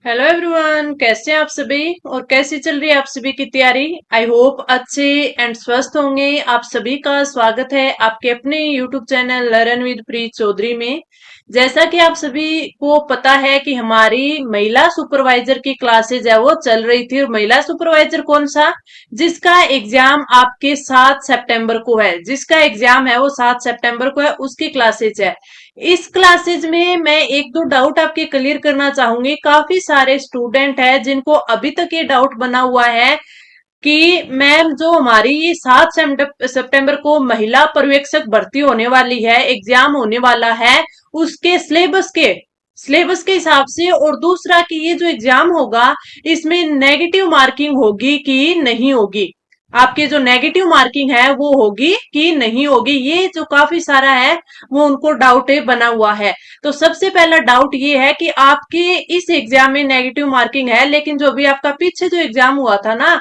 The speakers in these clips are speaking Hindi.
हेलो एवरीवन, कैसे हैं आप सभी और कैसी चल रही है आप सभी की तैयारी। आई होप अच्छे एंड स्वस्थ होंगे। आप सभी का स्वागत है आपके अपने यूट्यूब चैनल लर्न विद प्रीत चौधरी में। जैसा कि आप सभी को पता है कि हमारी महिला सुपरवाइजर की क्लासेज है वो चल रही थी। और महिला सुपरवाइजर कौन सा, जिसका एग्जाम आपके 7 सितंबर को है, जिसका एग्जाम है वो 7 सितंबर को है, उसकी क्लासेज है। इस क्लासेज में मैं एक दो डाउट आपके क्लियर करना चाहूंगी। काफी सारे स्टूडेंट हैं जिनको अभी तक ये डाउट बना हुआ है कि मैम जो हमारी 7 सितंबर को महिला पर्यवेक्षक भर्ती होने वाली है, एग्जाम होने वाला है, उसके सिलेबस के हिसाब से, और दूसरा कि ये जो एग्जाम होगा इसमें नेगेटिव मार्किंग होगी कि नहीं होगी, आपके जो नेगेटिव मार्किंग है वो होगी कि नहीं होगी, ये जो काफी सारा है वो उनको डाउट बना हुआ है। तो सबसे पहला डाउट ये है कि आपके इस एग्जाम में नेगेटिव मार्किंग है, लेकिन जो अभी आपका पीछे जो एग्जाम हुआ था ना,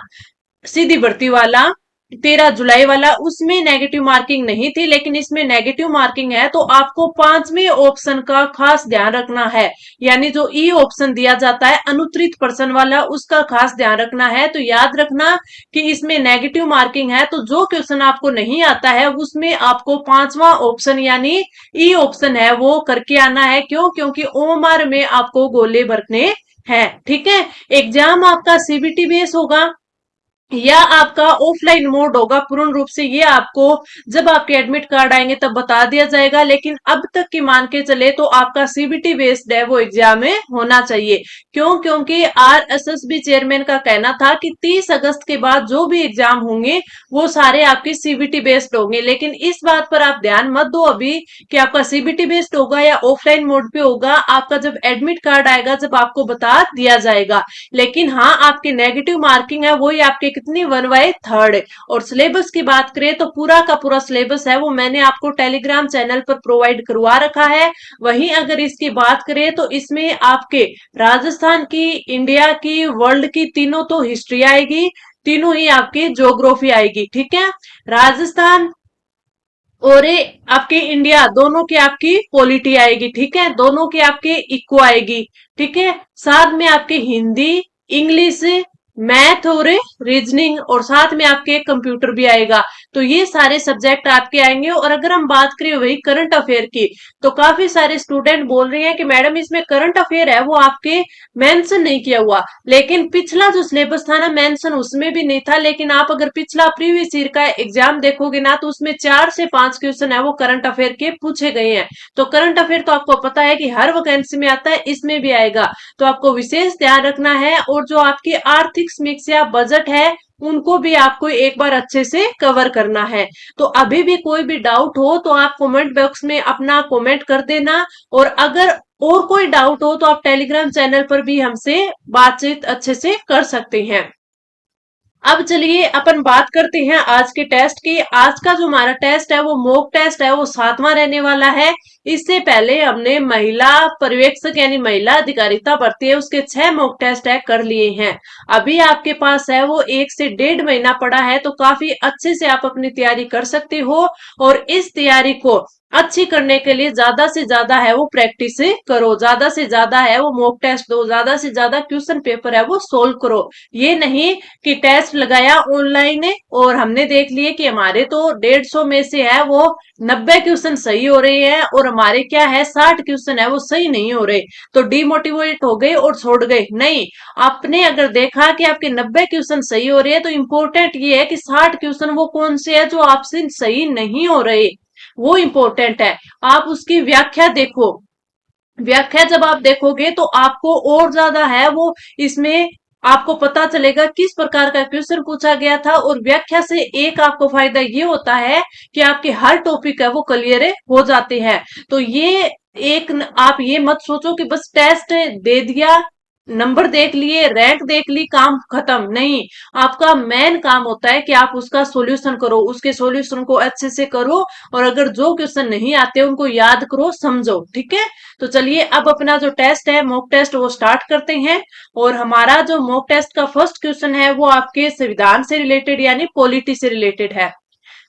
सीधी भर्ती वाला, 13 जुलाई वाला, उसमें नेगेटिव मार्किंग नहीं थी, लेकिन इसमें नेगेटिव मार्किंग है। तो आपको पांचवें ऑप्शन का खास ध्यान रखना है, यानी जो ई ऑप्शन दिया जाता है अनुत्तरित प्रश्न वाला, उसका खास ध्यान रखना है। तो याद रखना कि इसमें नेगेटिव मार्किंग है, तो जो क्वेश्चन आपको नहीं आता है उसमें आपको पांचवा ऑप्शन यानी ई ऑप्शन है वो करके आना है। क्यों? क्योंकि ओमआर में आपको गोले भरने हैं। ठीक है। एग्जाम आपका सीबीटी बेस होगा या आपका ऑफलाइन मोड होगा, पूर्ण रूप से ये आपको जब आपके एडमिट कार्ड आएंगे तब बता दिया जाएगा, लेकिन अब तक की मान के चले तो आपका सीबीटी बेस्ड है वो एग्जाम में होना चाहिए। क्यों? क्योंकि आरएसएसबी चेयरमैन का कहना था कि 30 अगस्त के बाद जो भी एग्जाम होंगे वो सारे आपके सीबीटी बेस्ड होंगे। लेकिन इस बात पर आप ध्यान मत दो अभी कि आपका सीबीटी बेस्ड होगा या ऑफलाइन मोड पे होगा, आपका जब एडमिट कार्ड आएगा जब आपको बता दिया जाएगा। लेकिन हाँ, आपकी नेगेटिव मार्किंग है वही आपके कितनी 1/3 है। और सिलेबस की बात करें तो पूरा का पूरा सिलेबस है वो मैंने आपको टेलीग्राम चैनल पर प्रोवाइड करवा रखा है। वहीं अगर इसकी बात करें तो इसमें आपके राजस्थान की, इंडिया की, वर्ल्ड की तीनों तो हिस्ट्री आएगी, तीनों ही आपकी ज्योग्राफी आएगी। ठीक है। राजस्थान और ये आपके इंडिया दोनों की आपकी पॉलिटी आएगी। ठीक है। दोनों की आपके इक्को आएगी। ठीक है। साथ में आपके हिंदी, इंग्लिश, मैथ और रीजनिंग, और साथ में आपके कंप्यूटर भी आएगा। तो ये सारे सब्जेक्ट आपके आएंगे। और अगर हम बात करें वही करंट अफेयर की, तो काफी सारे स्टूडेंट बोल रहे हैं कि मैडम इसमें करंट अफेयर है वो आपके मेंशन नहीं किया हुआ। लेकिन पिछला जो सिलेबस था ना, मेंशन उसमें भी नहीं था। लेकिन आप अगर पिछला प्रीवियस ईयर का एग्जाम देखोगे ना, तो उसमें 4 से 5 क्वेश्चन है वो करंट अफेयर के पूछे गए हैं। तो करंट अफेयर तो आपको पता है कि हर वैकेंसी में आता है, इसमें भी आएगा। तो आपको विशेष ध्यान रखना है। और जो आपकी आर्थिक समीक्षा बजट है उनको भी आपको एक बार अच्छे से कवर करना है। तो अभी भी कोई भी डाउट हो तो आप कमेंट बॉक्स में अपना कमेंट कर देना। और अगर और कोई डाउट हो तो आप टेलीग्राम चैनल पर भी हमसे बातचीत अच्छे से कर सकते हैं। अब चलिए अपन बात करते हैं आज के टेस्ट की। आज का जो हमारा टेस्ट है वो मॉक टेस्ट है, वो 7वां रहने वाला है। इससे पहले हमने महिला पर्यवेक्षक यानी महिला अधिकारिता भर्ती है उसके 6 मॉक टेस्ट है कर लिए हैं। अभी आपके पास है वो 1 से 1.5 महीना पड़ा है, तो काफी अच्छे से आप अपनी तैयारी कर सकते हो। और इस तैयारी को अच्छी करने के लिए ज्यादा से ज्यादा है वो प्रैक्टिस करो, ज्यादा से ज्यादा है वो मॉक टेस्ट दो, ज्यादा से ज्यादा क्वेश्चन पेपर है वो सोल्व करो। ये नहीं कि टेस्ट लगाया ऑनलाइन है और हमने देख लिए कि हमारे तो 150 में से है वो 90 क्वेश्चन सही हो रहे हैं और हमारे क्या है 60 क्वेश्चन है वो सही नहीं हो रहे, तो डिमोटिवेट हो गए और छोड़ गए। नहीं, आपने अगर देखा कि आपके 90 क्वेश्चन सही हो रहे हैं तो इंपॉर्टेंट ये है कि 60 क्वेश्चन वो कौन से है जो आपसे सही नहीं हो रहे, वो इंपॉर्टेंट है। आप उसकी व्याख्या देखो। व्याख्या जब आप देखोगे तो आपको और ज्यादा है वो इसमें आपको पता चलेगा किस प्रकार का क्वेश्चन पूछा गया था। और व्याख्या से एक आपको फायदा ये होता है कि आपके हर टॉपिक है वो क्लियर हो जाते हैं। तो ये एक आप ये मत सोचो कि बस टेस्ट दे दिया, नंबर देख लिए, रैंक देख ली, काम खत्म। नहीं, आपका मेन काम होता है कि आप उसका सॉल्यूशन करो, उसके सॉल्यूशन को अच्छे से करो। और अगर जो क्वेश्चन नहीं आते उनको याद करो, समझो। ठीक है। तो चलिए अब अपना जो टेस्ट है मॉक टेस्ट वो स्टार्ट करते हैं। और हमारा जो मॉक टेस्ट का फर्स्ट क्वेश्चन है वो आपके संविधान से रिलेटेड यानी पॉलिटी से रिलेटेड है।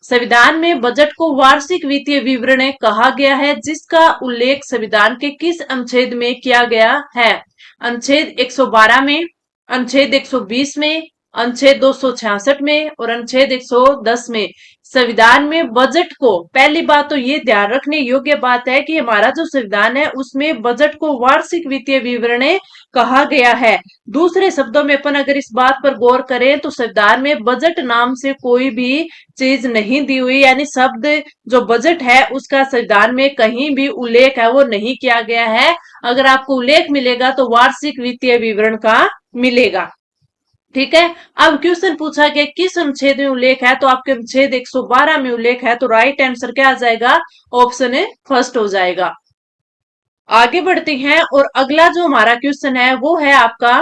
संविधान में बजट को वार्षिक वित्तीय विवरण कहा गया है, जिसका उल्लेख संविधान के किस अनुच्छेद में किया गया है? अनुच्छेद 112 में, अनुच्छेद 120 में, अनुच्छेद 266 में और अनुच्छेद 110 में संविधान में बजट को, पहली बात तो ये ध्यान रखने योग्य बात है कि हमारा जो संविधान है उसमें बजट को वार्षिक वित्तीय विवरण कहा गया है। दूसरे शब्दों में अपन अगर इस बात पर गौर करें तो संविधान में बजट नाम से कोई भी चीज नहीं दी हुई, यानी शब्द जो बजट है उसका संविधान में कहीं भी उल्लेख है वो नहीं किया गया है। अगर आपको उल्लेख मिलेगा तो वार्षिक वित्तीय विवरण का मिलेगा। ठीक है। अब क्वेश्चन पूछा गया किस अनुच्छेद में उल्लेख है, तो आपके अनुच्छेद 112 में उल्लेख है, तो राइट आंसर क्या आ जाएगा, ऑप्शन ए फर्स्ट हो जाएगा। आगे बढ़ते हैं और अगला जो हमारा क्वेश्चन है वो है आपका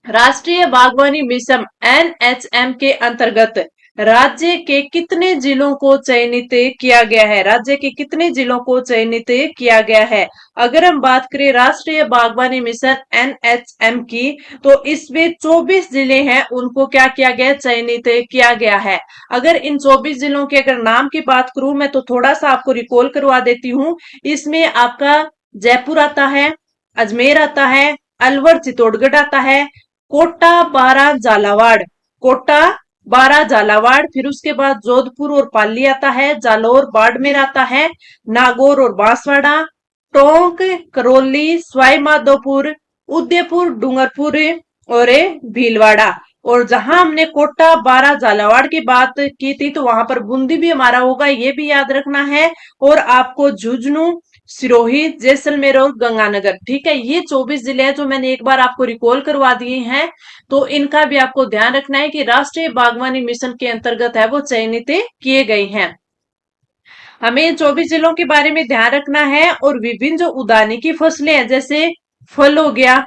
राष्ट्रीय बागवानी मिशन एनएचएम के अंतर्गत राज्य के कितने जिलों को चयनित किया गया है, राज्य के कितने जिलों को चयनित किया गया है। अगर हम बात करें राष्ट्रीय बागवानी मिशन एनएचएम की, तो इसमें 24 जिले हैं उनको क्या किया गया, चयनित किया गया है। अगर इन 24 जिलों के अगर नाम की बात करूं मैं तो थोड़ा सा आपको रिकॉल करवा देती हूँ। इसमें आपका जयपुर आता है, अजमेर आता है, अलवर चित्तौड़गढ़ आता है, कोटा बारा झालावाड़, कोटा बारा झालावाड़, फिर उसके बाद जोधपुर और पाली आता है, जालौर बाड़मेर आता है, नागौर और बांसवाड़ा, टोंक करौली सवाई माधोपुर उदयपुर डूंगरपुर और भीलवाड़ा। और जहां हमने कोटा बारा झालावाड़ की बात की थी तो वहां पर बूंदी भी हमारा होगा, ये भी याद रखना है। और आपको झुंझुनू, सिरोही, जैसलमेर और गंगानगर, ठीक है, ये 24 जिले हैं जो मैंने एक बार आपको रिकॉल करवा दिए हैं। तो इनका भी आपको ध्यान रखना है कि राष्ट्रीय बागवानी मिशन के अंतर्गत है वो चयनित किए गए हैं। हमें इन 24 जिलों के बारे में ध्यान रखना है। और विभिन्न जो उद्यानिकी की फसलें हैं, जैसे फल हो गया,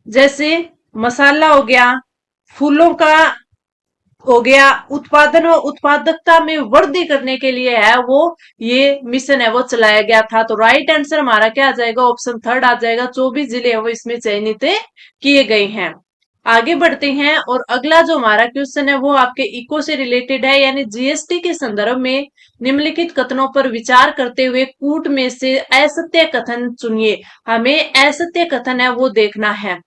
जैसे मसाला हो गया, फूलों का हो गया, उत्पादन और उत्पादकता में वृद्धि करने के लिए है वो ये मिशन है वो चलाया गया था। तो राइट आंसर हमारा क्या आ जाएगा, ऑप्शन थर्ड आ जाएगा। 24 जिले है वो इसमें चयनित किए गए हैं। आगे बढ़ते हैं और अगला जो हमारा क्वेश्चन है वो आपके इको से रिलेटेड है, यानी जीएसटी के संदर्भ में निम्नलिखित कथनों पर विचार करते हुए कूट में से असत्य कथन चुनिए। हमें असत्य कथन है वो देखना है।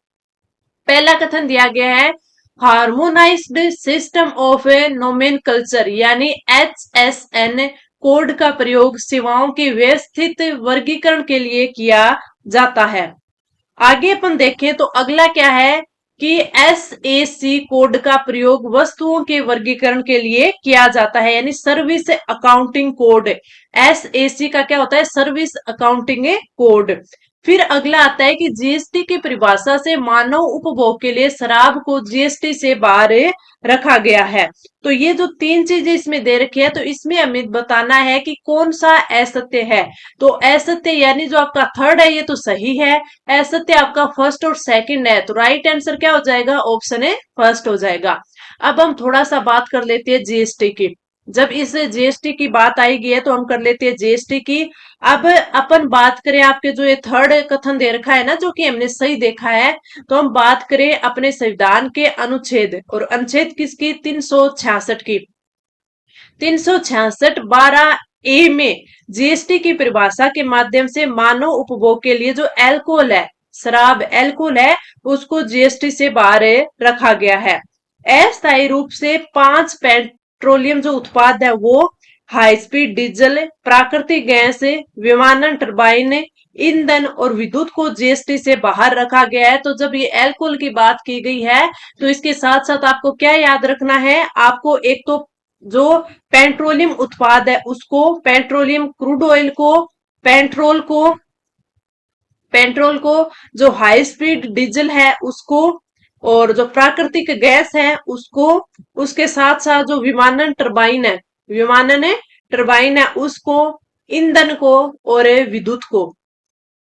पहला कथन दिया गया है हार्मोनाइज्ड सिस्टम ऑफ नोमेनकल्चर, यानी HSN कोड का प्रयोग सेवाओं के व्यवस्थित वर्गीकरण के लिए किया जाता है। आगे अपन देखें तो अगला क्या है कि SAC कोड का प्रयोग वस्तुओं के वर्गीकरण के लिए किया जाता है, यानी सर्विस अकाउंटिंग कोड। SAC का क्या होता है, सर्विस अकाउंटिंग कोड। फिर अगला आता है कि जीएसटी की परिभाषा से मानव उपभोग के लिए शराब को जीएसटी से बाहर रखा गया है। तो ये जो तीन चीजें इसमें दे रखी है तो इसमें हमें बताना है कि कौन सा असत्य है। तो असत्य यानी जो आपका थर्ड है ये तो सही है, असत्य आपका फर्स्ट और सेकंड है। तो राइट आंसर क्या हो जाएगा, ऑप्शन ए फर्स्ट हो जाएगा। अब हम थोड़ा सा बात कर लेते हैं जीएसटी की। जब इस जीएसटी की बात आएगी है तो हम कर लेते हैं जीएसटी की। अब अपन बात करें आपके जो ये थर्ड कथन दे रखा है ना, जो कि हमने सही देखा है, तो हम बात करें अपने संविधान के अनुच्छेद, और अनुच्छेद किसकी, 366 की। 366 12A में जीएसटी की परिभाषा के माध्यम से मानव उपभोग के लिए जो अल्कोहल है, शराब अल्कोहल है, उसको जीएसटी से बाहर रखा गया है। अस्थायी रूप से 5 पेट्रोलियम जो उत्पाद है वो हाई स्पीड डीजल, प्राकृतिक गैस, विमानन टरबाइन, ईंधन और विद्युत को जीएसटी से बाहर रखा गया है। तो जब ये अल्कोहल की बात की गई है तो इसके साथ साथ आपको क्या याद रखना है, आपको एक तो जो पेट्रोलियम उत्पाद है उसको, पेट्रोलियम क्रूड ऑयल को, पेट्रोल को, पेट्रोल को, जो हाई स्पीड डीजल है उसको, और जो प्राकृतिक गैस है उसको, उसके साथ साथ जो विमानन टरबाइन है, विमानन टरबाइन है उसको, ईंधन को और विद्युत को,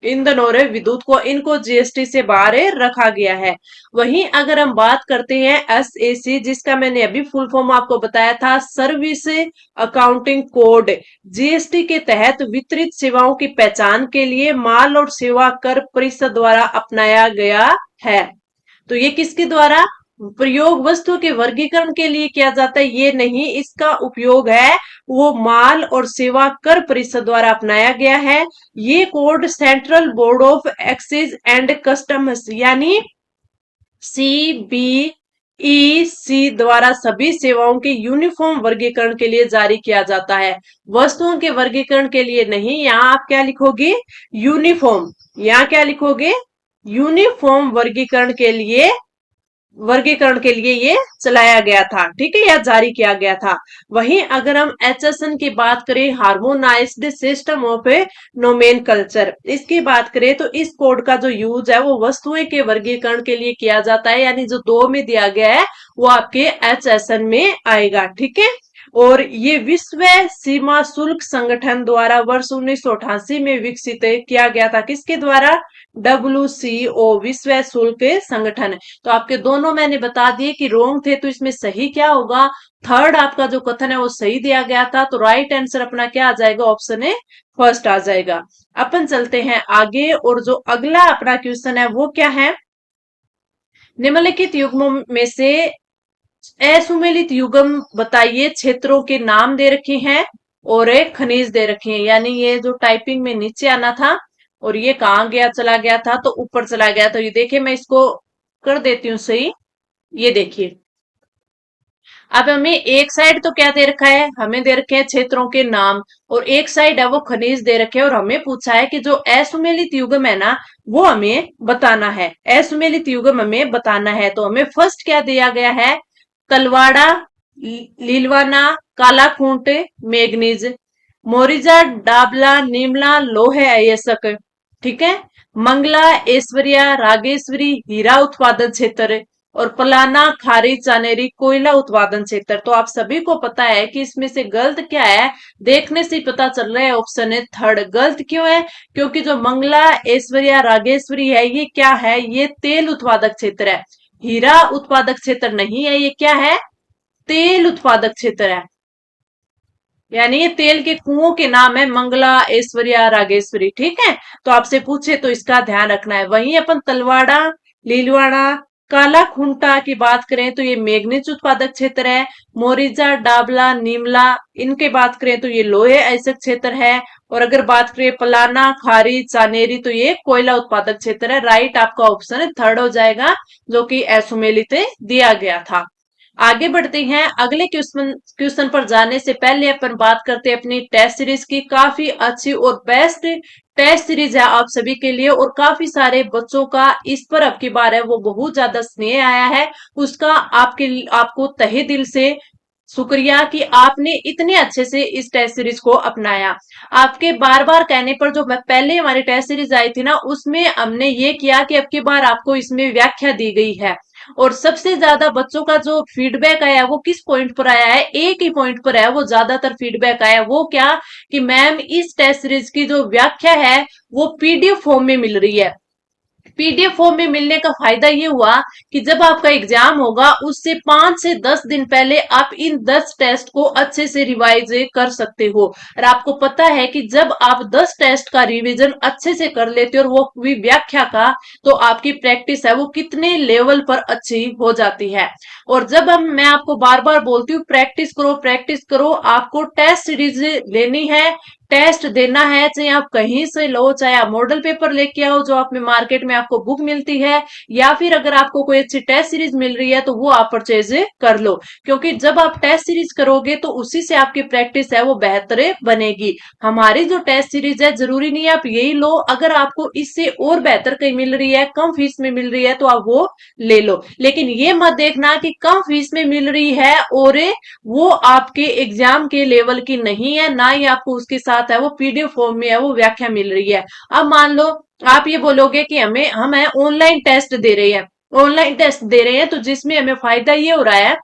ईंधन और विद्युत को, इनको जीएसटी से बाहर रखा गया है। वहीं अगर हम बात करते हैं एसएसी, जिसका मैंने अभी फुल फॉर्म आपको बताया था, सर्विस अकाउंटिंग कोड, जीएसटी के तहत वितरित सेवाओं की पहचान के लिए माल और सेवा कर परिषद द्वारा अपनाया गया है। तो ये किसके द्वारा, प्रयोग वस्तु के वर्गीकरण के लिए किया जाता है, ये नहीं। इसका उपयोग है वो माल और सेवा कर परिषद द्वारा अपनाया गया है। ये code central board of excise and customs यानी CBEC द्वारा सभी सेवाओं के यूनिफॉर्म वर्गीकरण के लिए जारी किया जाता है। वस्तुओं के वर्गीकरण के लिए नहीं। यहाँ आप क्या लिखोगे? यूनिफॉर्म। यहाँ क्या लिखोगे? यूनिफॉर्म वर्गीकरण के लिए ये चलाया गया था, ठीक है, या जारी किया गया था। वहीं अगर हम HSN की बात करें, हार्मोनाइज्ड सिस्टम ऑफ नोमेनकल्चर, इसकी बात करें तो इस कोड का जो यूज है वो वस्तुएं के वर्गीकरण के लिए किया जाता है, यानी जो 2 में दिया गया है वो आपके HSN में आएगा, ठीक है। और ये विश्व सीमा शुल्क संगठन द्वारा वर्ष 1988 में विकसित किया गया था। किसके द्वारा? WCO, विश्व शुल्क संगठन। तो आपके दोनों मैंने बता दिए कि रोंग थे, तो इसमें सही क्या होगा? थर्ड आपका जो कथन है वो सही दिया गया था, तो राइट आंसर अपना क्या आ जाएगा? ऑप्शन ए फर्स्ट आ जाएगा। अपन चलते हैं आगे, और जो अगला अपना क्वेश्चन है वो क्या है? निम्नलिखित युग्मों में से असुमेलित युग्म बताइए। क्षेत्रों के नाम दे रखे हैं और एक खनिज दे रखे हैं, यानी ये जो टाइपिंग में नीचे आना था और ये कहाँ गया, चला गया था, तो ऊपर चला गया। तो ये देखिए, मैं इसको कर देती हूँ सही। ये देखिए, अब हमें एक साइड तो क्या दे रखा है? हमें दे रखे हैं क्षेत्रों के नाम, और एक साइड है वो खनिज दे रखे हैं, और हमें पूछा है कि जो असुमेलित युग्म है ना वो हमें बताना है। असुमेलित युग्म हमें बताना है, तो हमें फर्स्ट क्या दिया गया है? तलवाड़ा, लीलवाना, कालाकूट, मैग्नीज, मोरिजा, डाबला, नीमला, लोहे अयस्क, ठीक है। मंगला, ऐश्वर्या, रागेश्वरी, हीरा उत्पादन क्षेत्र, और पलाना, खारी, चानेरी, कोयला उत्पादन क्षेत्र। तो आप सभी को पता है कि इसमें से गलत क्या है? देखने से ही पता चल रहा है, ऑप्शन है थर्ड। गलत क्यों है? क्योंकि जो मंगला, ऐश्वर्या, रागेश्वरी है, ये क्या है? ये तेल उत्पादक क्षेत्र है। हीरा उत्पादक क्षेत्र नहीं है, ये क्या है? तेल उत्पादक क्षेत्र है। यानी ये तेल के कुओं के नाम है, मंगला, ऐश्वर्या, रागेश्वरी, ठीक है। तो आपसे पूछे तो इसका ध्यान रखना है। वहीं अपन तलवाड़ा, लीलवाड़ा, काला खूंटा की बात करें तो ये मैग्नीज उत्पादक क्षेत्र है। मोरिजा, डाबला, नीमला, इनके बात करें तो ये लोहे अयस्क क्षेत्र है। और अगर बात करें पलाना, खारी, चानेरी, तो ये कोयला उत्पादक क्षेत्र है। राइट आपका ऑप्शन थर्ड हो जाएगा, जो कि एसुमेलित दिया गया था। आगे बढ़ते हैं अगले क्वेश्चन पर जाने से पहले अपन बात करते हैं अपनी टेस्ट सीरीज की। काफी अच्छी और बेस्ट टेस्ट सीरीज है आप सभी के लिए, और काफी सारे बच्चों का इस पर अब की बार है वो बहुत ज्यादा स्नेह आया है। उसका आपको तहे दिल से शुक्रिया कि आपने इतने अच्छे से इस टेस्ट सीरीज को अपनाया। आपके बार बार कहने पर जो मैं पहले हमारी टेस्ट सीरीज आई थी ना, उसमें हमने ये किया कि अब की बार आपको इसमें व्याख्या दी गई है। और सबसे ज्यादा बच्चों का जो फीडबैक आया वो किस पॉइंट पर आया है? एक ही पॉइंट पर है वो ज्यादातर फीडबैक आया, वो क्या? कि मैम इस टेस्ट सीरीज की जो व्याख्या है वो PDF फॉर्म में मिल रही है। PDF फॉर्म में मिलने का फायदा ये हुआ कि जब आपका एग्जाम होगा उससे 5 से 10 दिन पहले आप इन 10 टेस्ट को अच्छे से रिवाइज कर सकते हो। और आपको पता है कि जब आप 10 टेस्ट का रिवीजन अच्छे से कर लेते हो, और वो भी व्याख्या का, तो आपकी प्रैक्टिस है वो कितने लेवल पर अच्छी हो जाती है। और जब मैं आपको बार बार बोलती हूँ प्रैक्टिस करो प्रैक्टिस करो, आपको टेस्ट सीरीज लेनी है, टेस्ट देना है, चाहे आप कहीं से लो, चाहे आप मॉडल पेपर लेके आओ जो आप में मार्केट में आपको बुक मिलती है, या फिर अगर आपको कोई अच्छी टेस्ट सीरीज मिल रही है तो वो आप परचेज कर लो। क्योंकि जब आप टेस्ट सीरीज करोगे तो उसी से आपकी प्रैक्टिस है वो बेहतर बनेगी। हमारी जो टेस्ट सीरीज है जरूरी नहीं है आप यही लो, अगर आपको इससे और बेहतर कहीं मिल रही है, कम फीस में मिल रही है, तो आप वो ले लो। लेकिन ये मत देखना कि कम फीस में मिल रही है और वो आपके एग्जाम के लेवल की नहीं है, ना ही आपको उसके साथ है वो PDF फॉर्म में है वो व्याख्या मिल रही है। अब मान लो आप ये बोलोगे कि हम है ऑनलाइन टेस्ट दे रहे हैं, ऑनलाइन टेस्ट दे रहे हैं, तो जिसमें हमें फायदा ये हो रहा है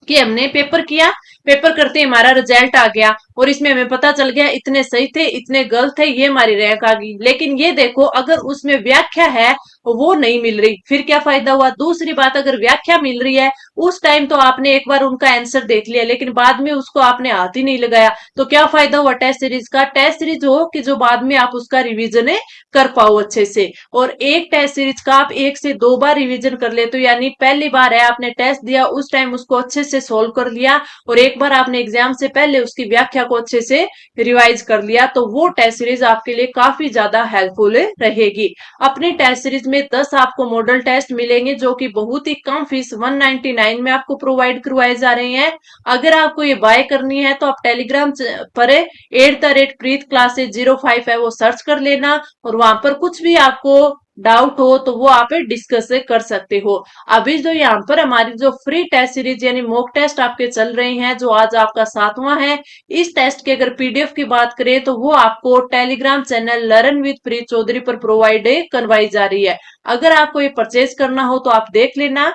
कि हमने पेपर किया, पेपर करते ही हमारा रिजल्ट आ गया और इसमें हमें पता चल गया इतने सही थे इतने गलत थे, ये हमारी रैंक आ गई। लेकिन ये देखो अगर उसमें व्याख्या है वो नहीं मिल रही, फिर क्या फायदा हुआ। दूसरी बात, अगर व्याख्या मिल रही है उस टाइम तो आपने एक बार उनका आंसर देख लिया, लेकिन बाद में उसको आपने हाथ ही नहीं लगाया, तो क्या फायदा हुआ टेस्ट सीरीज का। टेस्ट सीरीज हो कि जो बाद में आप उसका रिवीजन कर पाओ अच्छे से। और एक टेस्ट सीरीज का आप 1 से 2 बार रिवीजन कर ले, तो यानी पहली बार है आपने टेस्ट दिया उस टाइम उसको अच्छे से सोल्व कर लिया, और एक बार आपने एग्जाम से पहले उसकी व्याख्या को अच्छे से रिवाइज कर लिया, तो वो टेस्ट सीरीज आपके लिए काफी ज्यादा हेल्पफुल रहेगी। अपने टेस्ट सीरीज में 10 आपको मॉडल टेस्ट मिलेंगे जो कि बहुत ही कम फीस 199 में आपको प्रोवाइड करवाए जा रहे हैं। अगर आपको ये बाय करनी है तो आप टेलीग्राम पर @preet_classes05 है वो सर्च कर लेना, और वहां पर कुछ भी आपको डाउट हो तो वो आप डिस्कस कर सकते हो। अभी जो यहाँ पर हमारी जो फ्री टेस्ट सीरीज यानी मॉक टेस्ट आपके चल रहे हैं, जो आज आपका 7वां है, इस टेस्ट की अगर पीडीएफ की बात करें तो वो आपको टेलीग्राम चैनल लर्न विद प्रीत चौधरी पर प्रोवाइड करवाई जा रही है। अगर आपको ये परचेज करना हो तो आप देख लेना।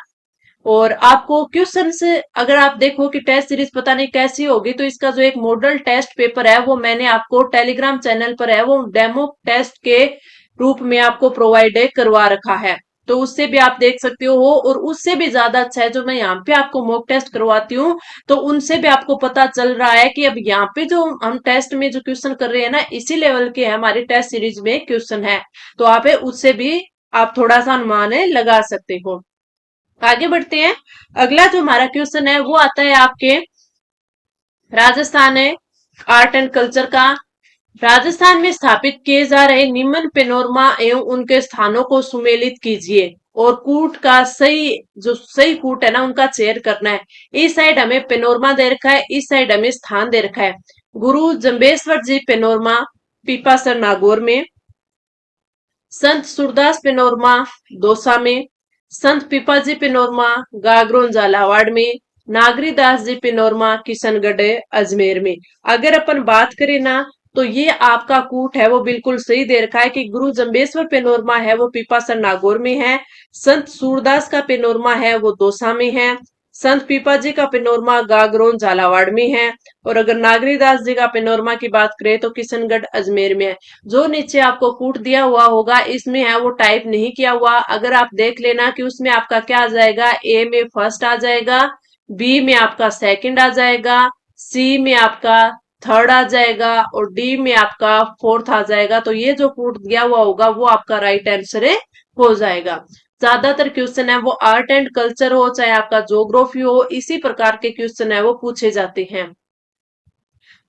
और आपको क्वेश्चन से अगर आप देखो कि टेस्ट सीरीज पता नहीं कैसी होगी, तो इसका जो एक मॉडल टेस्ट पेपर है वो मैंने आपको टेलीग्राम चैनल पर है वो डेमो टेस्ट के रूप में आपको प्रोवाइड करवा रखा है, तो उससे भी आप देख सकते हो। और उससे भी ज्यादा अच्छा है जो मैं यहाँ पे आपको मॉक टेस्ट करवाती हूँ, तो उनसे भी आपको पता चल रहा है कि अब यहाँ पे जो हम टेस्ट में जो क्वेश्चन कर रहे हैं ना, इसी लेवल के हमारी टेस्ट सीरीज में क्वेश्चन है, तो आप उससे भी आप थोड़ा सा अनुमान लगा सकते हो। आगे बढ़ते हैं। अगला जो हमारा क्वेश्चन है वो आता है आपके राजस्थान है आर्ट एंड कल्चर का। राजस्थान में स्थापित किए जा रहे निम्न पेनोरमा एवं उनके स्थानों को सुमेलित कीजिए, और कूट का सही जो सही कूट है ना उनका चयन करना है। इस साइड हमें पेनोरमा दे रखा है, इस साइड हमें स्थान दे रखा है। गुरु जम्बेश्वर जी पेनोरमा पीपासर नागौर में, संत सूरदास पेनोरमा दौसा में, संत पीपाजी पेनोरमा गागरोन झालावाड़ में, नागरीदास जी पेनोरमा किशनगढ़ अजमेर में। अगर अपन बात करें ना तो ये आपका कूट है वो बिल्कुल सही दे रखा है कि गुरु जम्बेश्वर पेनोरमा है वो पीपासर नागौर में है, संत सूरदास का पेनोरमा है वो दौसा में है, संत पीपाजी का पेनोरमा गागरोन झालावाड़ में है, और अगर नागरीदास जी का पेनोरमा की बात करें तो किशनगढ़ अजमेर में है। जो नीचे आपको कूट दिया हुआ होगा इसमें है वो टाइप नहीं किया हुआ, अगर आप देख लेना कि उसमें आपका क्या आ जाएगा, ए में फर्स्ट आ जाएगा, बी में आपका सेकंड आ जाएगा, सी में आपका थर्ड आ जाएगा, और डी में आपका फोर्थ आ जाएगा। तो ये जो कूट दिया हुआ होगा वो आपका राइट आंसर हो जाएगा। ज्यादातर क्वेश्चन है वो आर्ट एंड कल्चर हो चाहे आपका ज्योग्राफी हो, इसी प्रकार के क्वेश्चन है वो पूछे जाते हैं।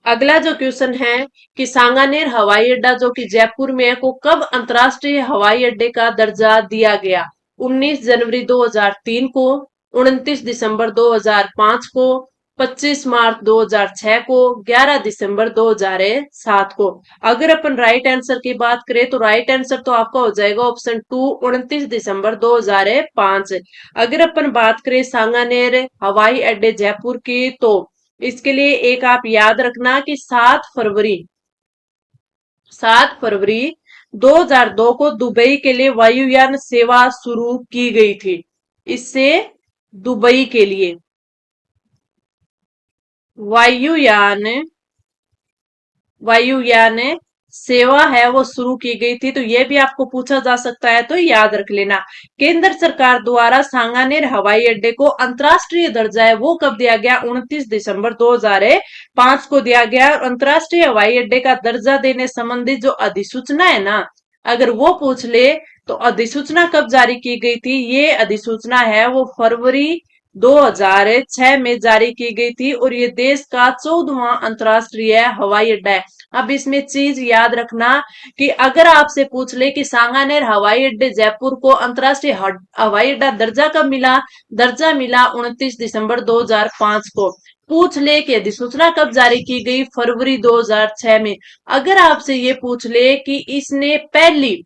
अगला जो क्वेश्चन है कि सांगानेर हवाई अड्डा जो कि जयपुर में है को कब अंतरराष्ट्रीय हवाई अड्डे का दर्जा दिया गया। 19 जनवरी 2003 को, 29 दिसंबर 2005 को, 25 मार्च 2006 को, 11 दिसंबर 2007 को। अगर अपन राइट आंसर की बात करें तो राइट आंसर तो आपका हो जाएगा ऑप्शन 2, 29 दिसंबर 2005। अगर अपन बात करें सांगानेर हवाई अड्डे जयपुर की, तो इसके लिए एक आप याद रखना कि 7 फरवरी 2002 को दुबई के लिए वायुयान सेवा शुरू की गई थी। इससे दुबई के लिए वायुयान वायुयान सेवा है वो शुरू की गई थी, तो ये भी आपको पूछा जा सकता है, तो याद रख लेना। केंद्र सरकार द्वारा सांगानेर हवाई अड्डे को अंतरराष्ट्रीय दर्जा है वो कब दिया गया, 29 दिसंबर 2005 को दिया गया। अंतरराष्ट्रीय हवाई अड्डे का दर्जा देने संबंधी जो अधिसूचना है ना, अगर वो पूछ ले तो अधिसूचना कब जारी की गई थी, ये अधिसूचना है वो फरवरी 2006 में जारी की गई थी, और ये देश का 14वां अंतरराष्ट्रीय हवाई अड्डा है। अब इसमें चीज याद रखना कि अगर आपसे पूछ ले कि सांगानेर हवाई अड्डे जयपुर को अंतरराष्ट्रीय हवाई अड्डा दर्जा कब मिला, दर्जा मिला 29 दिसंबर 2005 को। पूछ ले कि अधिसूचना कब जारी की गई, फरवरी 2006 में। अगर आपसे ये पूछ ले कि इसने पहली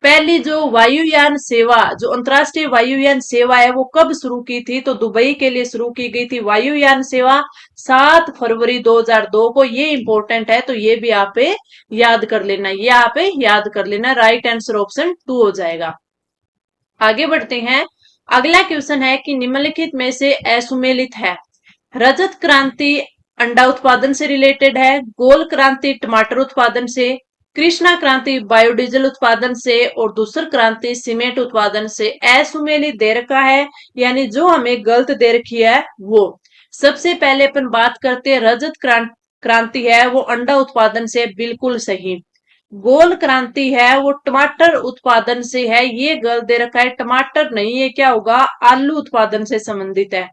पहली जो वायुयान सेवा जो अंतरराष्ट्रीय वायुयान सेवा है वो कब शुरू की थी, तो दुबई के लिए शुरू की गई थी वायुयान सेवा 7 फरवरी 2002 को। ये इंपॉर्टेंट है, तो ये भी आप याद कर लेना, ये आप याद कर लेना। राइट आंसर ऑप्शन 2 हो जाएगा। आगे बढ़ते हैं। अगला क्वेश्चन है कि निम्नलिखित में से असुमेलित है। रजत क्रांति अंडा उत्पादन से रिलेटेड है, गोल क्रांति टमाटर उत्पादन से, कृष्णा क्रांति बायोडीजल उत्पादन से और दूसर क्रांति सीमेंट उत्पादन से। असुमेली दे रखा है, यानी जो हमें गलत दे रखी है वो। सबसे पहले अपन बात करते हैं रजत क्रांति है वो अंडा उत्पादन से, बिल्कुल सही। गोल क्रांति है वो टमाटर उत्पादन से है, ये गलत दे रखा है, टमाटर नहीं, ये क्या होगा, आलू उत्पादन से संबंधित है,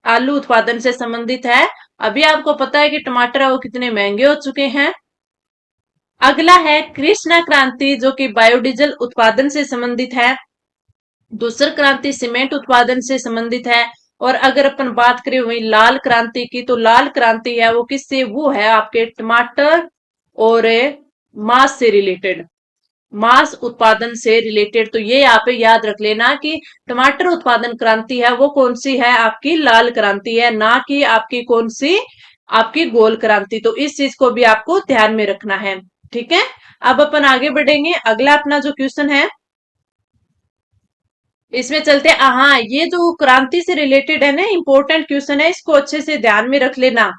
आलू उत्पादन से संबंधित है। अभी आपको पता है कि टमाटर है वो कितने महंगे हो चुके हैं। अगला है कृष्णा क्रांति जो कि बायोडीजल उत्पादन से संबंधित है। दूसर क्रांति सीमेंट उत्पादन से संबंधित है। और अगर अपन बात करें वही लाल क्रांति की, तो लाल क्रांति है वो किससे, वो है आपके टमाटर और मांस से रिलेटेड, मांस उत्पादन से रिलेटेड। तो ये यहाँ पे याद रख लेना कि टमाटर उत्पादन क्रांति है वो कौन सी है, आपकी लाल क्रांति है, ना कि आपकी कौन सी, आपकी गोल क्रांति। तो इस चीज को भी आपको ध्यान में रखना है, ठीक है। अब अपन आगे बढ़ेंगे, अगला अपना जो क्वेश्चन है इसमें चलते हैं। हाँ, ये जो क्रांति से रिलेटेड है ना, इंपॉर्टेंट क्वेश्चन है, इसको अच्छे से ध्यान में रख लेना,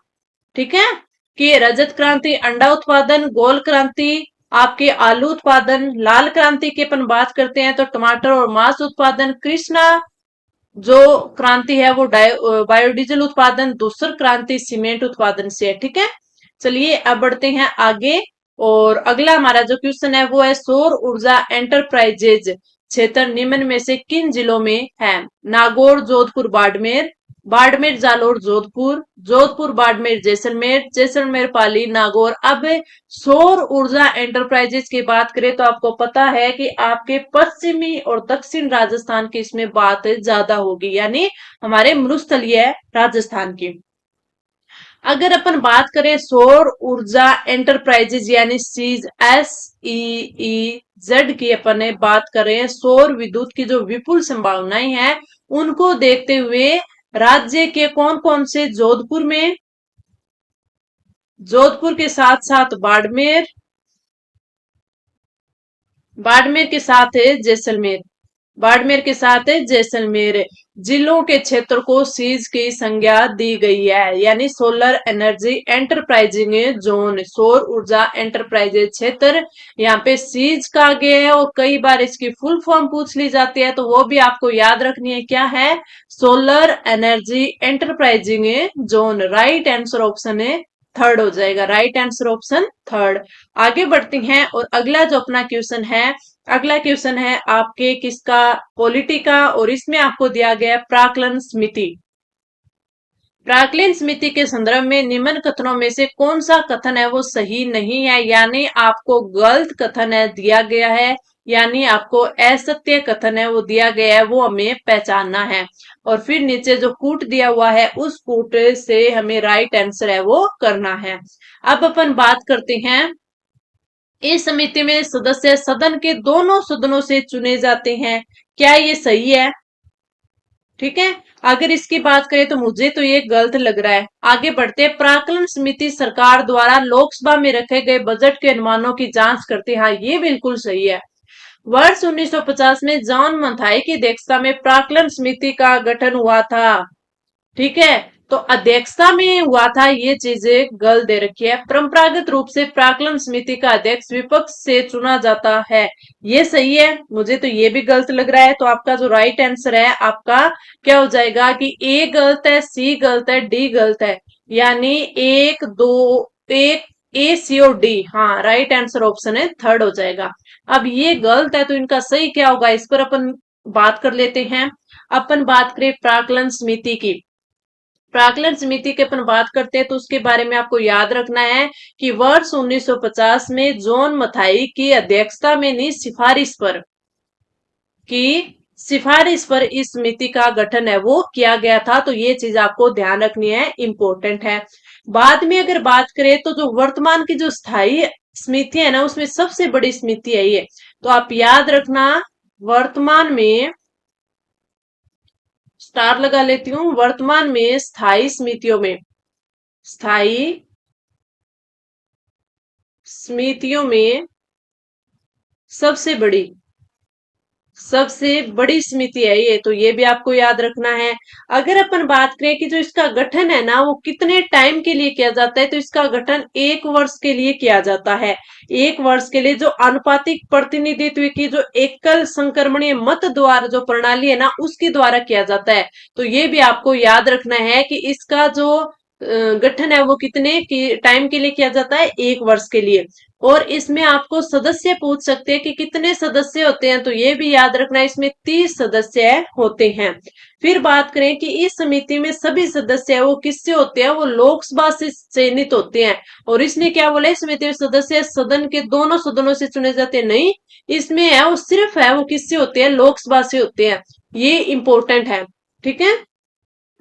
ठीक है। कि रजत क्रांति अंडा उत्पादन, गोल क्रांति आपके आलू उत्पादन, लाल क्रांति की अपन बात करते हैं तो टमाटर और मांस उत्पादन, कृष्णा जो क्रांति है वो बायोडीजल उत्पादन, दूसर क्रांति सीमेंट उत्पादन से है, ठीक है। चलिए अब बढ़ते हैं आगे। और अगला हमारा जो क्वेश्चन है वो है सौर ऊर्जा एंटरप्राइजेज क्षेत्र निम्न में से किन जिलों में है। नागौर, जोधपुर, बाड़मेर, बाड़मेर, जालोर, जोधपुर, जोधपुर, बाड़मेर, जैसलमेर, जैसलमेर, पाली, नागौर। अब सौर ऊर्जा एंटरप्राइजेज की बात करें तो आपको पता है कि आपके पश्चिमी और दक्षिण राजस्थान की इसमें बात ज्यादा होगी, यानी हमारे मरुस्थलीय राजस्थान की। अगर अपन बात करें सौर ऊर्जा एंटरप्राइजेज यानी सीज, SEEZ की अपन बात करें, सौर विद्युत की जो विपुल संभावनाएं हैं उनको देखते हुए राज्य के कौन कौन से, जोधपुर में, जोधपुर के साथ साथ बाड़मेर, बाड़मेर के साथ है जैसलमेर, बाड़मेर के साथ है जैसलमेर जिलों के क्षेत्र को सीज की संज्ञा दी गई है, यानी सोलर एनर्जी एंटरप्राइजिंग जोन, सौर ऊर्जा एंटरप्राइजेज क्षेत्र, यहाँ पे सीज का गया है। और कई बार इसकी फुल फॉर्म पूछ ली जाती है तो वो भी आपको याद रखनी है, क्या है, solar energy enterprising zone. Right answer option है थर्ड हो जाएगा, राइट आंसर ऑप्शन थर्ड। आगे बढ़ती हैं और अगला जो अपना क्वेश्चन है, अगला क्वेश्चन है आपके किसका, पॉलिटी का। और इसमें आपको दिया गया है प्राक्कलन समिति। प्राक्कलन समिति के संदर्भ में निम्न कथनों में से कौन सा कथन है वो सही नहीं है, यानी आपको गलत कथन है दिया गया है, यानी आपको असत्य कथन है वो दिया गया है, वो हमें पहचानना है। और फिर नीचे जो कूट दिया हुआ है उस कूट से हमें राइट आंसर है वो करना है। अब अपन बात करते हैं, इस समिति में सदस्य सदन के दोनों सदनों से चुने जाते हैं, क्या ये सही है, ठीक है। अगर इसकी बात करें तो मुझे तो ये गलत लग रहा है। आगे बढ़ते हैं, प्राक्कलन समिति सरकार द्वारा लोकसभा में रखे गए बजट के अनुमानों की जांच करती है, हाँ ये बिल्कुल सही है। वर्ष 1950 में जॉन मथाई की अध्यक्षता में प्राक्कलन समिति का गठन हुआ था, ठीक है। तो अध्यक्षता में हुआ था, ये चीजें गलत दे रखी है। परंपरागत रूप से प्राक्कलन समिति का अध्यक्ष विपक्ष से चुना जाता है, ये सही है, मुझे तो ये भी गलत लग रहा है। तो आपका जो राइट आंसर है आपका क्या हो जाएगा कि ए गलत है, सी गलत है, डी गलत है, यानी एक दो, एक, ए, सी और डी, हाँ राइट आंसर ऑप्शन है थर्ड हो जाएगा। अब ये गलत है तो इनका सही क्या होगा, इस पर अपन बात कर लेते हैं। अपन बात करें प्राक्कलन समिति की, प्राक्कलन समिति की अपन बात करते हैं तो उसके बारे में आपको याद रखना है कि वर्ष 1950 में जॉन मथाई की अध्यक्षता में नहीं, सिफारिश पर इस समिति का गठन है वो किया गया था। तो ये चीज आपको ध्यान रखनी है, इंपॉर्टेंट है। बाद में अगर बात करें तो जो वर्तमान की जो स्थायी समिति है ना उसमें सबसे बड़ी समिति है ये, तो आप याद रखना, वर्तमान में स्टार लगा लेती हूँ, वर्तमान में स्थायी समितियों में, स्थायी समितियों में सबसे बड़ी सबसे बड़ी समिति है ये, तो ये भी आपको याद रखना है। अगर अपन बात करें कि जो इसका गठन है ना वो कितने टाइम के लिए किया जाता है, तो इसका गठन 1 वर्ष के लिए किया जाता है। 1 वर्ष के लिए जो आनुपातिक प्रतिनिधित्व की जो एकल संक्रमणीय मत द्वारा जो प्रणाली है ना उसके द्वारा किया जाता है। तो ये भी आपको याद रखना है कि इसका जो गठन है वो कितने की टाइम के लिए किया जाता है, 1 वर्ष के लिए। और इसमें आपको सदस्य पूछ सकते हैं कि कितने सदस्य होते हैं, तो ये भी याद रखना है, इसमें 30 सदस्य होते हैं। फिर बात करें कि इस समिति में सभी सदस्य है वो किससे होते हैं, वो लोकसभा से चयनित होते हैं। और इसने क्या बोला, इस समिति में सदस्य सदन के दोनों सदनों से चुने जाते हैं, नहीं, इसमें है वो सिर्फ है वो किससे होते हैं, लोकसभा से होते हैं। ये इंपॉर्टेंट है, ठीक है।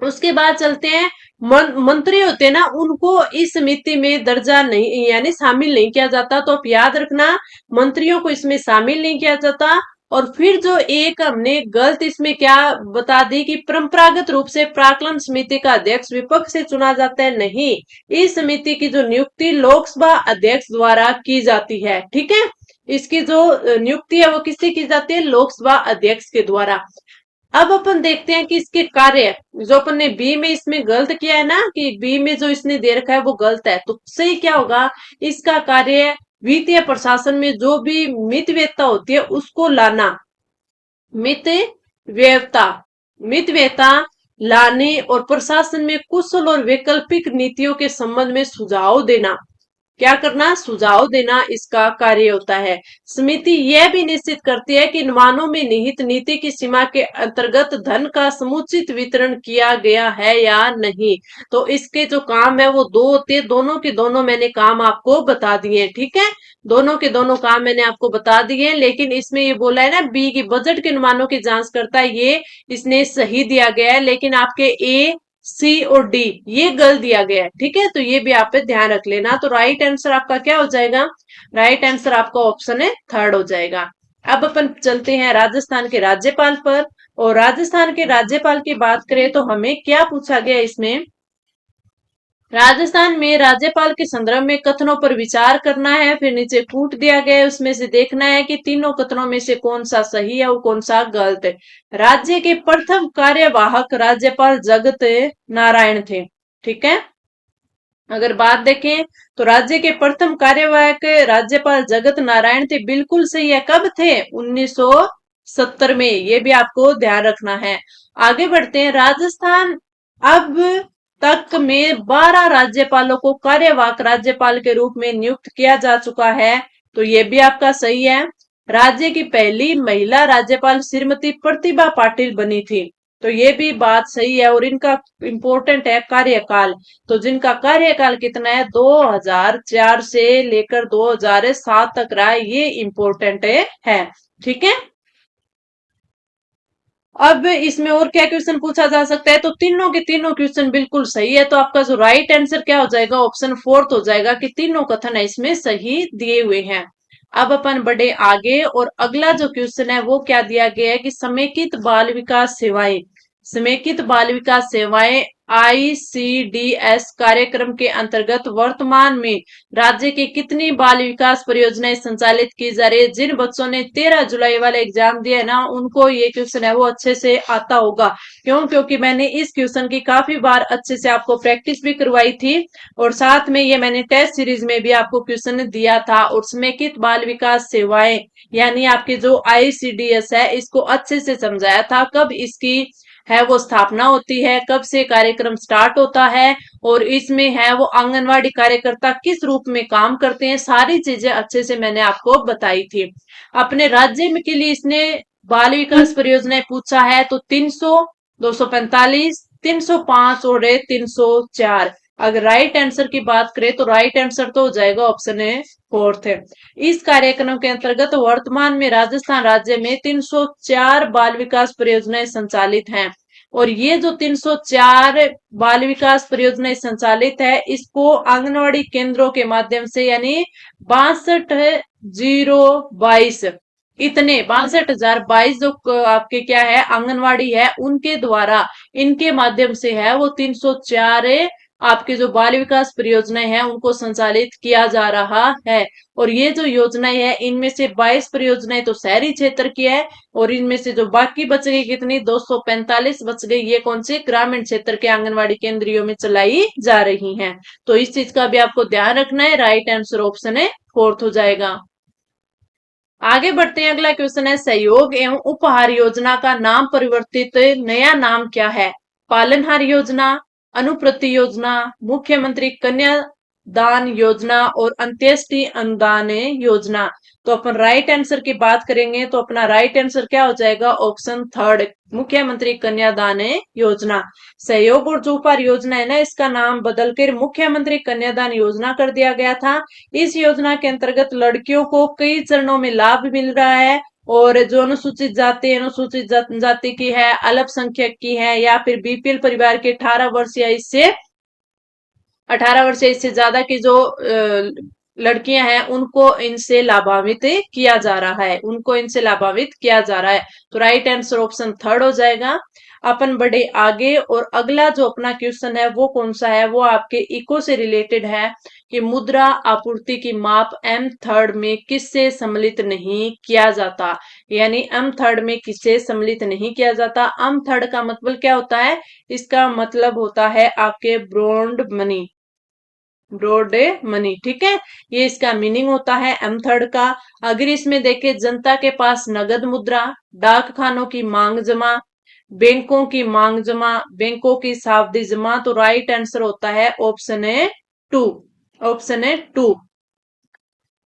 उसके बाद चलते हैं, मंत्री होते हैं ना उनको इस समिति में दर्जा नहीं यानी शामिल नहीं किया जाता, तो आप याद रखना मंत्रियों को इसमें शामिल नहीं किया जाता। और फिर जो एक हमने गलत इसमें क्या बता दी कि परंपरागत रूप से प्राक्कलन समिति का अध्यक्ष विपक्ष से चुना जाता है, नहीं, इस समिति की जो नियुक्ति लोकसभा अध्यक्ष द्वारा की जाती है, ठीक है। इसकी जो नियुक्ति है वो किससे की जाती है, लोकसभा अध्यक्ष के द्वारा। अब अपन देखते हैं कि इसके कार्य, जो अपन ने बी में इसमें गलत किया है ना कि बी में जो इसने दे रखा है वो गलत है, तो सही क्या होगा, इसका कार्य वित्तीय प्रशासन में जो भी मितव्ययता होती है उसको लाना, मितव्ययता मितव्ययता लाने और प्रशासन में कुशल और वैकल्पिक नीतियों के संबंध में सुझाव देना। क्या करना, सुझाव देना इसका कार्य होता है। समिति यह भी निश्चित करती है कि अनुमानों में निहित नीति की सीमा के अंतर्गत धन का समुचित वितरण किया गया है या नहीं। तो इसके जो काम है वो दो होते हैं, दोनों के दोनों मैंने काम आपको बता दिए, ठीक है। दोनों के दोनों काम मैंने आपको बता दिए, लेकिन इसमें ये बोला है ना बी की बजट के अनुमानों की जांच करता है, ये इसने सही दिया गया है, लेकिन आपके ए सी और डी ये गलत दिया गया है, ठीक है। तो ये भी आप पे ध्यान रख लेना। तो राइट आंसर आपका क्या हो जाएगा, राइट आंसर आपका ऑप्शन है थर्ड हो जाएगा। अब अपन चलते हैं राजस्थान के राज्यपाल पर। और राजस्थान के राज्यपाल की बात करें तो हमें क्या पूछा गया इसमें, राजस्थान में राज्यपाल के संदर्भ में कथनों पर विचार करना है। फिर नीचे कूट दिया गया है, उसमें से देखना है कि तीनों कथनों में से कौन सा सही है और कौन सा गलत है। राज्य के प्रथम कार्यवाहक राज्यपाल जगत नारायण थे, ठीक है। अगर बात देखें तो राज्य के प्रथम कार्यवाहक राज्यपाल जगत नारायण थे, बिल्कुल सही है। कब थे, 1970 में, ये भी आपको ध्यान रखना है। आगे बढ़ते हैं, राजस्थान अब तक में 12 राज्यपालों को कार्यवाहक राज्यपाल के रूप में नियुक्त किया जा चुका है, तो ये भी आपका सही है। राज्य की पहली महिला राज्यपाल श्रीमती प्रतिभा पाटिल बनी थी, तो ये भी बात सही है। और इनका इंपॉर्टेंट है कार्यकाल, तो जिनका कार्यकाल कितना है, 2004 से लेकर 2007 तक रहा है, ये इंपॉर्टेंट है, ठीक है। अब इसमें और क्या क्वेश्चन पूछा जा सकता है, तो तीनों के तीनों क्वेश्चन बिल्कुल सही है, तो आपका जो राइट आंसर क्या हो जाएगा, ऑप्शन फोर्थ हो जाएगा कि तीनों कथन है इसमें सही दिए हुए हैं। अब अपन बढ़े आगे, और अगला जो क्वेश्चन है वो क्या दिया गया है कि समेकित बाल विकास सेवाएं, समेकित बाल विकास सेवाएं आईसीडीएस कार्यक्रम के अंतर्गत वर्तमान में राज्य की कितनी बाल विकास परियोजनाएं संचालित की जा रही है। जिन बच्चों ने 13 जुलाई वाला एग्जाम दिया है ना उनको ये क्वेश्चन है वो अच्छे से आता होगा, क्यों, क्योंकि मैंने इस क्वेश्चन की काफी बार अच्छे से आपको प्रैक्टिस भी करवाई थी, और साथ में ये मैंने टेस्ट सीरीज में भी आपको क्वेश्चन दिया था। और समेकित बाल विकास सेवाएं यानी आपके जो आईसीडीएस है इसको अच्छे से समझाया था, कब इसकी है वो स्थापना होती है, कब से कार्यक्रम स्टार्ट होता है, और इसमें है वो आंगनवाड़ी कार्यकर्ता किस रूप में काम करते हैं, सारी चीजें अच्छे से मैंने आपको बताई थी। अपने राज्य में के लिए इसने बाल विकास परियोजनाएं पूछा है, तो 300, 245, 305 और 304। अगर राइट आंसर की बात करें तो राइट आंसर तो हो जाएगा ऑप्शन है फोर्थ है। इस कार्यक्रम के अंतर्गत वर्तमान में राजस्थान राज्य में 304 बाल विकास परियोजनाएं संचालित हैं। और ये जो 304 बाल विकास परियोजनाएं संचालित है इसको आंगनवाड़ी केंद्रों के माध्यम से यानी 62,022 इतने 62,022 जो आपके क्या है आंगनवाड़ी है उनके द्वारा, इनके माध्यम से है वो 304 आपके जो बाल विकास परियोजनाएं हैं उनको संचालित किया जा रहा है। और ये जो योजनाएं है इनमें से 22 परियोजनाएं तो शहरी क्षेत्र की है, और इनमें से जो बाकी बच गई कितनी 245 बच गई, ये कौन से ग्रामीण क्षेत्र के आंगनवाड़ी केंद्रों में चलाई जा रही हैं। तो इस चीज का भी आपको ध्यान रखना है। राइट आंसर ऑप्शन है फोर्थ हो जाएगा। आगे बढ़ते हैं, अगला क्वेश्चन है, सहयोग एवं उपहार योजना का नाम परिवर्तित नया नाम क्या है? पालनहार योजना, अनुप्रति योजना, मुख्यमंत्री कन्या दान योजना और अंत्येष्टि अनुदान योजना। तो अपन राइट आंसर की बात करेंगे तो अपना राइट आंसर क्या हो जाएगा? ऑप्शन थर्ड, मुख्यमंत्री कन्यादान योजना। सहयोग और चौपार योजना है ना, इसका नाम बदलकर मुख्यमंत्री कन्यादान योजना कर दिया गया था। इस योजना के अंतर्गत लड़कियों को कई चरणों में लाभ मिल रहा है, और जो अनुसूचित जाति, अनुसूचित जाति की है, अल्पसंख्यक की है, या फिर बीपीएल परिवार के 18 वर्ष या इससे ज्यादा की जो लड़कियां हैं उनको इनसे लाभान्वित किया जा रहा है, उनको इनसे लाभान्वित किया जा रहा है। तो राइट आंसर ऑप्शन थर्ड हो जाएगा। अपन बढ़े आगे, और अगला जो अपना क्वेश्चन है वो कौन सा है? वो आपके इको से रिलेटेड है कि मुद्रा आपूर्ति की माप एम थर्ड में किससे सम्मिलित नहीं किया जाता? यानी एम थर्ड में किससे सम्मिलित नहीं किया जाता? एम थर्ड का मतलब क्या होता है? इसका मतलब होता है आपके ब्रॉड मनी, ब्रॉड मनी, ठीक है, ये इसका मीनिंग होता है एम थर्ड का। अगर इसमें देखे, जनता के पास नगद मुद्रा, डाक खानों की मांग जमा, बैंकों की मांग जमा, बैंकों की सावधि जमा, तो राइट आंसर होता है ऑप्शन है टू, ऑप्शन है टू।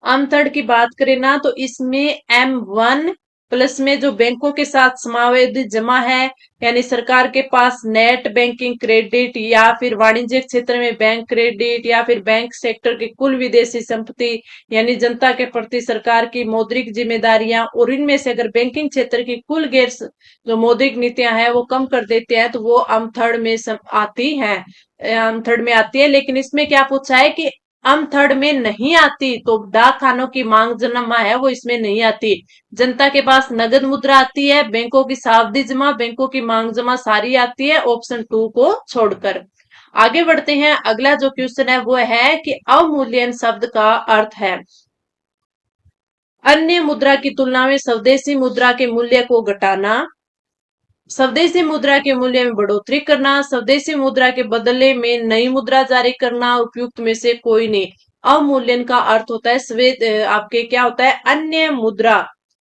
आम थर्ड की बात करें ना, तो इसमें M1 प्लस में जो बैंकों के साथ समावेश जमा है, यानी सरकार के पास नेट बैंकिंग क्रेडिट, या फिर वाणिज्यिक क्षेत्र में बैंक क्रेडिट, या फिर बैंक सेक्टर की कुल विदेशी संपत्ति, यानी जनता के प्रति सरकार की मौद्रिक जिम्मेदारियां, और इनमें से अगर बैंकिंग क्षेत्र की कुल गैर जो मौद्रिक नीतियां हैं वो कम कर देते हैं, तो वो आम थर्ड में आती है, आम थर्ड में आती है। लेकिन इसमें क्या पूछा है कि अम थर्ड में नहीं आती, तो डाक खानों की मांग जमा है वो इसमें नहीं आती। जनता के पास नगद मुद्रा आती है, बैंकों की सावधि जमा, बैंकों की मांग जमा सारी आती है, ऑप्शन टू को छोड़कर। आगे बढ़ते हैं, अगला जो क्वेश्चन है वो है कि अवमूल्यन शब्द का अर्थ है अन्य मुद्रा की तुलना में स्वदेशी मुद्रा के मूल्य को घटाना, स्वदेशी मुद्रा के मूल्य में बढ़ोतरी करना, स्वदेशी मुद्रा के बदले में नई मुद्रा जारी करना, उपयुक्त में से कोई नहीं। अवमूल्यन का अर्थ होता है स्वेद आपके क्या होता है? अन्य मुद्रा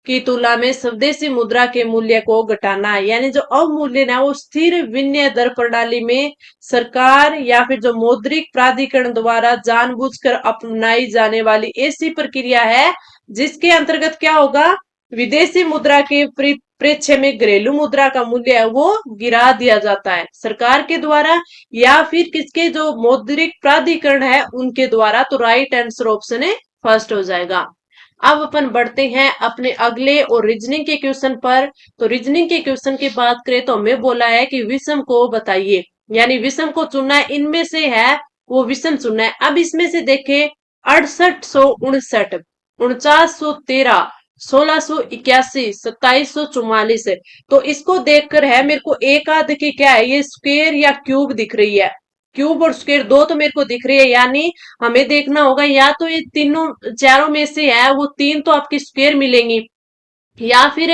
की तुलना में स्वदेशी मुद्रा के मूल्य को घटाना। यानी जो अवमूल्यन है वो स्थिर विनिमय दर प्रणाली में सरकार या फिर जो मौद्रिक प्राधिकरण द्वारा जानबूझकर अपनाई जाने वाली ऐसी प्रक्रिया है जिसके अंतर्गत क्या होगा? विदेशी मुद्रा के परिप्रेक्ष्य में घरेलू मुद्रा का मूल्य है वो गिरा दिया जाता है सरकार के द्वारा, या फिर किसके जो मौद्रिक प्राधिकरण है उनके द्वारा। तो राइट आंसर ऑप्शन है फर्स्ट हो जाएगा। अब अपन बढ़ते हैं अपने अगले और रीजनिंग के क्वेश्चन पर। तो रीजनिंग के क्वेश्चन की बात करें तो हमें बोला है कि विषम को बताइए, यानी विषम को चुनना है, इनमें से है वो विषम चुनना है। अब इसमें से देखें 6859, 4913, 1681, 2744 है। तो इसको देखकर है मेरे को एक आध की क्या है, ये स्क्वायर या क्यूब दिख रही है। क्यूब और स्क्वायर दो तो मेरे को दिख रही है, यानी हमें देखना होगा या तो ये तीनों चारों में से है वो तीन तो आपकी स्क्वायर मिलेंगी, या फिर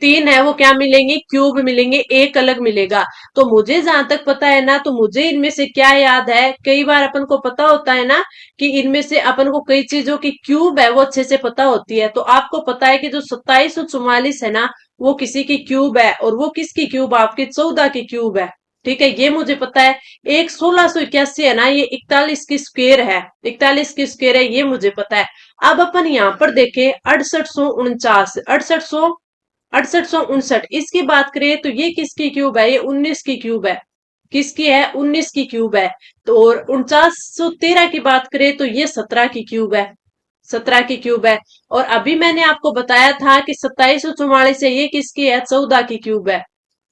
तीन है वो क्या मिलेंगे? क्यूब मिलेंगे, एक अलग मिलेगा। तो मुझे जहां तक पता है ना, तो मुझे इनमें से क्या याद है, कई बार अपन को पता होता है ना कि इनमें से अपन को कई चीजों की क्यूब है वो अच्छे से पता होती है। तो आपको पता है कि जो 2744 है ना वो किसी की क्यूब है, और वो किसकी क्यूब? आपकी 14 की क्यूब है, ठीक है, ये मुझे पता है। एक 1681 है ना, ये 41 की स्क्वायर है, 41 की स्क्वायर है, ये मुझे पता है। अब अपन यहाँ पर देखें 6849, 6869, इसकी बात करें तो ये किसकी क्यूब है? ये 19 की क्यूब है। किसकी है? 19 की क्यूब है। तो और 4913 की बात करें तो ये 17 की क्यूब है, 17 की क्यूब है। और अभी मैंने आपको बताया था कि 2744 है, ये किसकी है? 14 की क्यूब है,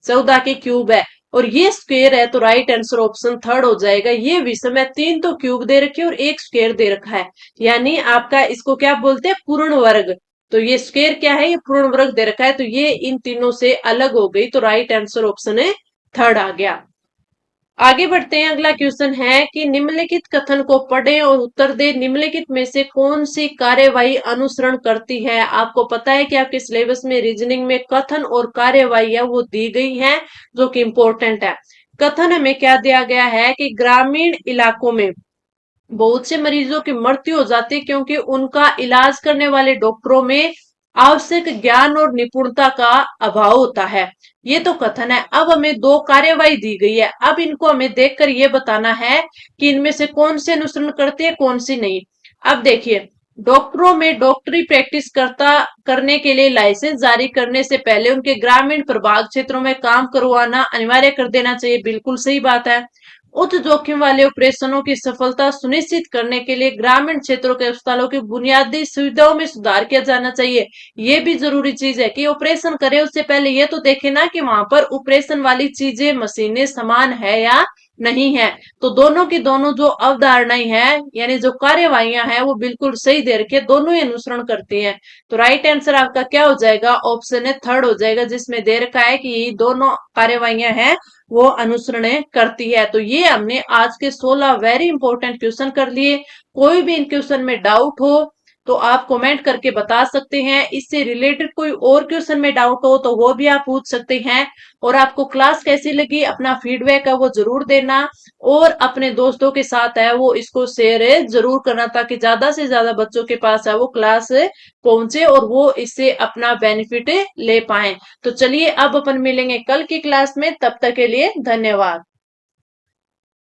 14 की क्यूब है। और ये स्क्वायर है, तो राइट आंसर ऑप्शन थर्ड हो जाएगा। ये विषम है, तीन तो क्यूब दे रखे और एक स्क्वायर दे रखा है, यानी आपका इसको क्या बोलते हैं? पूर्ण वर्ग। तो ये स्क्वायर क्या है? ये पूर्ण वर्ग दे रखा है, तो ये इन तीनों से अलग हो गई, तो राइट आंसर ऑप्शन है थर्ड आ गया। आगे बढ़ते हैं। अगला क्वेश्चन है कि निम्नलिखित कथन को पढ़ें और उत्तर दें। निम्नलिखित में से कौन सी कार्यवाही अनुसरण करती है? आपको पता है कि आपके सिलेबस में रीजनिंग में कथन और कार्यवाही वो दी गई है, जो कि इंपॉर्टेंट है। कथन हमें क्या दिया गया है कि ग्रामीण इलाकों में बहुत से मरीजों की मृत्यु हो जाती है क्योंकि उनका इलाज करने वाले डॉक्टरों में आवश्यक ज्ञान और निपुणता का अभाव होता है। ये तो कथन है। अब हमें दो कार्यवाही दी गई है, अब इनको हमें देखकर ये बताना है कि इनमें से कौन से अनुसरण करते हैं, कौन सी नहीं। अब देखिए, डॉक्टरों में डॉक्टरी प्रैक्टिस करने के लिए लाइसेंस जारी करने से पहले उनके ग्रामीण प्रभाग क्षेत्रों में काम करवाना अनिवार्य कर देना चाहिए। बिल्कुल सही बात है। उच्च जोखिम वाले ऑपरेशनों की सफलता सुनिश्चित करने के लिए ग्रामीण क्षेत्रों के अस्पतालों की बुनियादी सुविधाओं में सुधार किया जाना चाहिए। ये भी जरूरी चीज है कि ऑपरेशन करें उससे पहले ये तो देखें ना कि वहां पर ऑपरेशन वाली चीजें मशीनें समान है या नहीं है। तो दोनों की दोनों जो अवधारणाएं हैं यानी जो कार्यवाहियां हैं वो बिल्कुल सही दे रखी है, दोनों ही अनुसरण करती हैं। तो राइट आंसर आपका क्या हो जाएगा? ऑप्शन है थर्ड हो जाएगा, जिसमें दे रखा है कि ये दोनों कार्यवाहियां हैं वो अनुसरण करती है। तो ये हमने आज के 16 वेरी इंपॉर्टेंट क्वेश्चन कर लिए। कोई भी इन क्वेश्चन में डाउट हो तो आप कमेंट करके बता सकते हैं। इससे रिलेटेड कोई और क्वेश्चन में डाउट हो तो वो भी आप पूछ सकते हैं। और आपको क्लास कैसी लगी, अपना फीडबैक है वो जरूर देना। और अपने दोस्तों के साथ है वो इसको शेयर जरूर करना, ताकि ज्यादा से ज्यादा बच्चों के पास है वो क्लास पहुंचे और वो इससे अपना बेनिफिट ले पाए। तो चलिए अब अपन मिलेंगे कल की क्लास में, तब तक के लिए धन्यवाद।